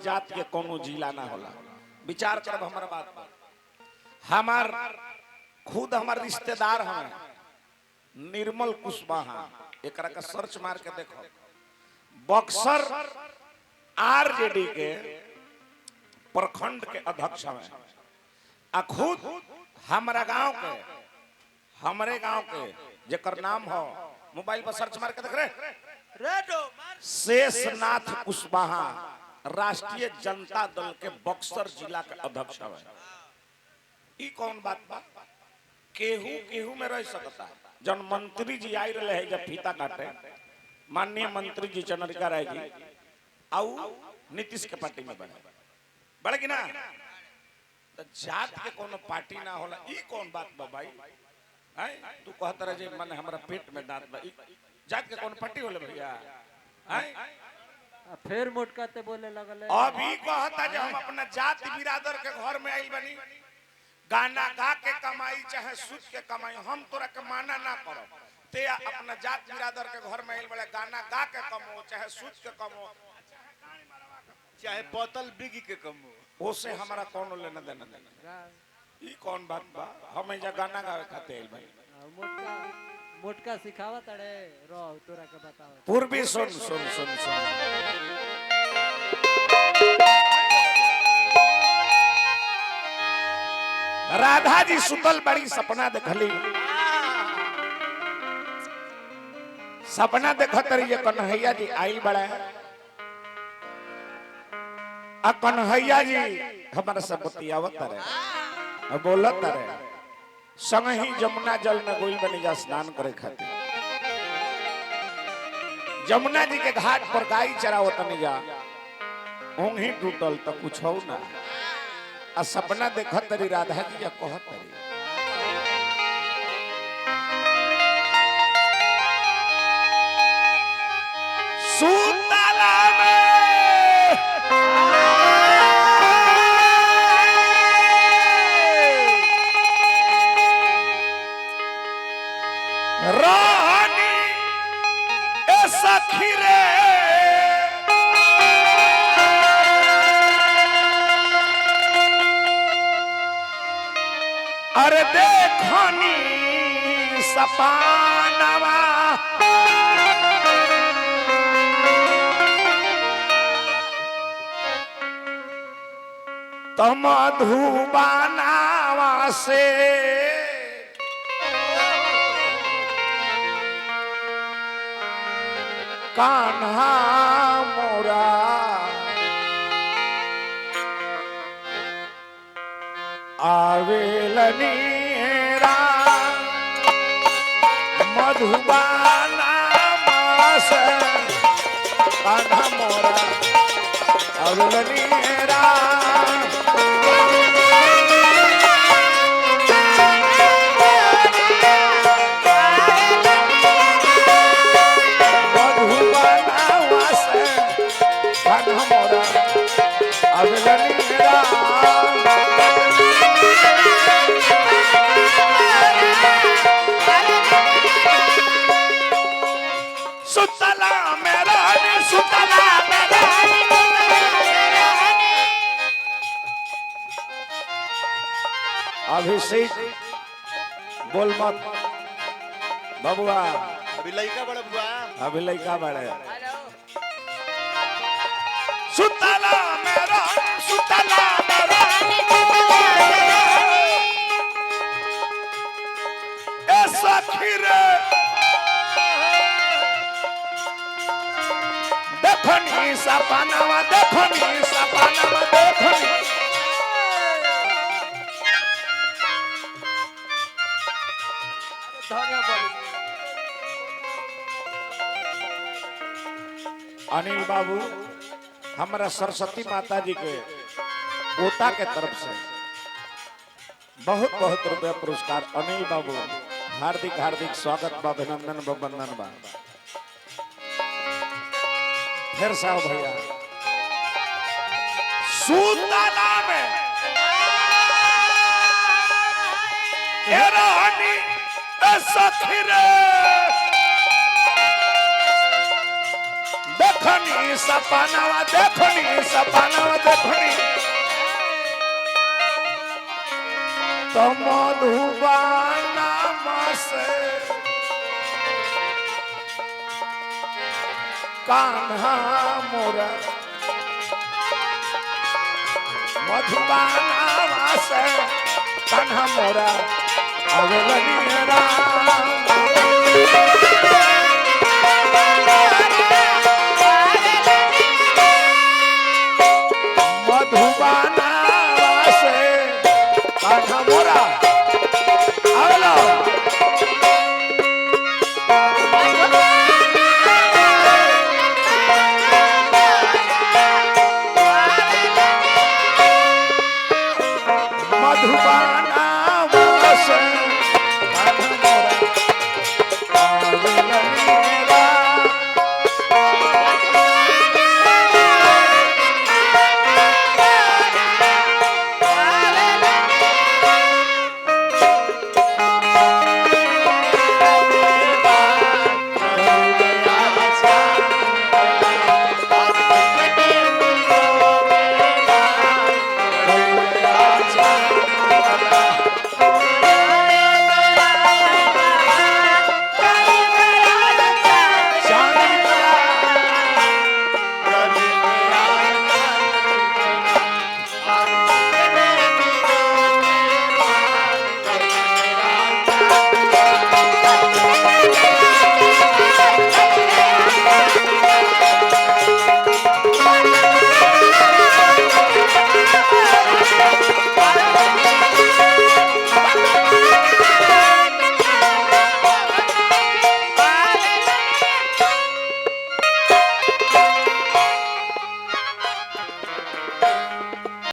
जात के कोनो जिला ना होला। विचार करब हमार बात पर। हमार खुद हमार रिश्तेदार हैं निर्मल कुशवाहा, एकरा का सर्च मार के देखो। बक्सर आरजेडी के प्रखंड के अध्यक्ष हैं। आ खुद हमारा गांव के हमारे गांव के जेकर नाम हो मोबाइल पर सर्च मार के देख रहे शेषनाथ कुशवाहा राष्ट्रीय जनता दल के बक्सर जिला के अध्यक्ष है। ई कौन बात बा? केहू केहू में रह सकता है। जन मंत्री जी आई रहे है जब फीता काटे, माननीय मंत्री जी चंद्रिका राय जी आउ नीतीश के पार्टी में बढ़े कि ना? तो जात के कोनो पार्टी ना होला, ई कौन बात बा भाई? तू कहता रहे मन हमारा पेट में दांत बा, जात के कौन पार्टी होला भैया? फिर मोटकाते बोले लगल। अभी कहता जो हम अपना जाति बिरादर के घर में आई बनी, गाना गा के कमाई चाहे सूद के कमाई, हम तोरा के माना ना करो। ते अपना जात बिरादर के घर में आई बड़े गाना गा के कमो चाहे सूद के कमो चाहे बोतल बिगी के कमो, ओसे हमारा कौन लेना देना देना? ई कौन बात बा? हम एजा गाना गावे खाते आइल भाई। मोटका सिखावत अड़े रो तोरा के बताओ। पूर्वी सुन सुन सुन सुन राधा जी सुतल बड़ी सपना देखली। सपना देखत रही कन्हैया जी आइल बड़ा आ कन्हैया जी हमारे से बतियावत रहे बोलत रहे। संग ही जमुना जल में गोइल बनी जा स्नान करे खातिर। जमुना जी के घाट पर गाय चरावत नहीं जा, ऊँग ही टूटल तो कुछ हो ना। आ सपना देखत तरी राधा जी कहत तरी सुतला में रानी ए सखी रे अरे देखनी सपनवा तो मधुबनावा से कान्हा मोरा आवेलनी मधुबनावा से कान्हा मोरा आवेलनी अभिषेक बोल मत बबुआ, अभी लइका बड़ा बुआ, अभी लइका बड़े सुतला मेरा सुतला मेरा ए सखी रे देखनी सपनवा देखनी सपनवा देखनी अनिल बाबू हमारा सरस्वती माता जी के पोता के तरफ से बहुत बहुत रुपया पुरस्कार। अनिल बाबू हार्दिक हार्दिक स्वागत बा, अभिनंदन बा, वंदन बा। फिर साहब भैया सुतला में रानी सखी रे देखनी सपनावा देखनी सपनावा देखनी तो मधुबाना से कान्हा मोरा मधुबाना से कान्हा मोरा अवलनी राम मधुबाना से कान्हा